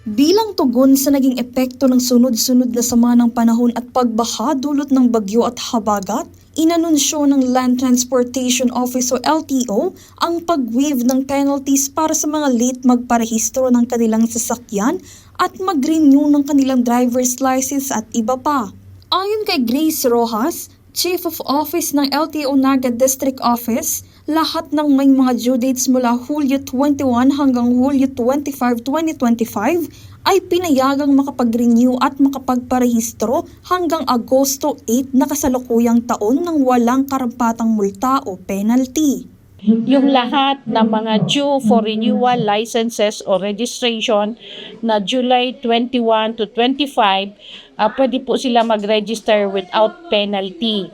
Bilang tugon sa naging epekto ng sunod-sunod na sama ng panahon at pagbaha dulot ng bagyo at habagat, inanunsyo ng Land Transportation Office o LTO ang pag-waive ng penalties para sa mga late magparehistro ng kanilang sasakyan at mag-renew ng kanilang driver's license at iba pa. Ayon kay Grace Rojas, Chief of Office ng LTO Naga District Office, lahat ng may mga due dates mula Hulyo 21 hanggang Hulyo 25, 2025 ay pinayagang makapag-renew at makapagparehistro hanggang Agosto 8 na kasalukuyang taon ng walang karampatang multa o penalty. Yung lahat ng mga due for renewal licenses o registration na July 21 to 25, pwede po sila mag-register without penalty.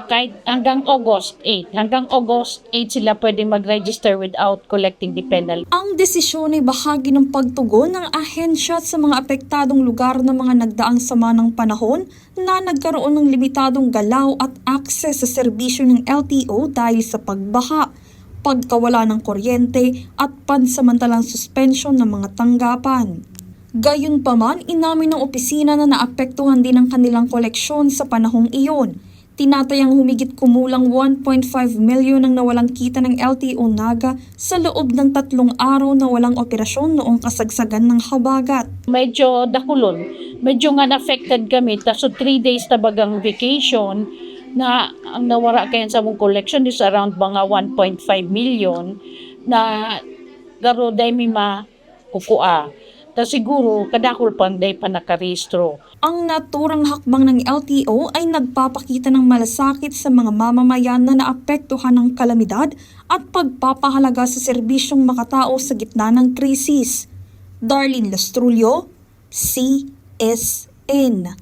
Kahit hanggang August 8. Hanggang August 8 sila pwede mag-register without collecting the penalty. Ang desisyon ay bahagi ng pagtugon ng ahensya sa mga apektadong lugar ng mga nagdaang sama ng panahon na nagkaroon ng limitadong galaw at akses sa serbisyo ng LTO dahil sa pagbaha, pagkawala ng kuryente at pansamantalang suspensyon ng mga tanggapan. Gayunpaman, inamin ng opisina na naapektuhan din ang kanilang koleksyon sa panahong iyon. Tinatayang humigit kumulang 1.5 milyon ang nawalang kita ng LTO Naga sa loob ng 3 araw na walang operasyon noong kasagsagan ng habagat. Medyo dakulon, medyo nga na-affected kami. So 3 days tabagang vacation na ang nawara kayan sa mong collection is around mga 1.5 million na garo day mima kukua. Ta siguro kadakol pang day pa nakarehistro. Ang naturang hakbang ng LTO ay nagpapakita ng malasakit sa mga mamamayan na naapektuhan ng kalamidad at pagpapahalaga sa serbisyong makatao sa gitna ng krisis. Darlene Lastrullo, CSN.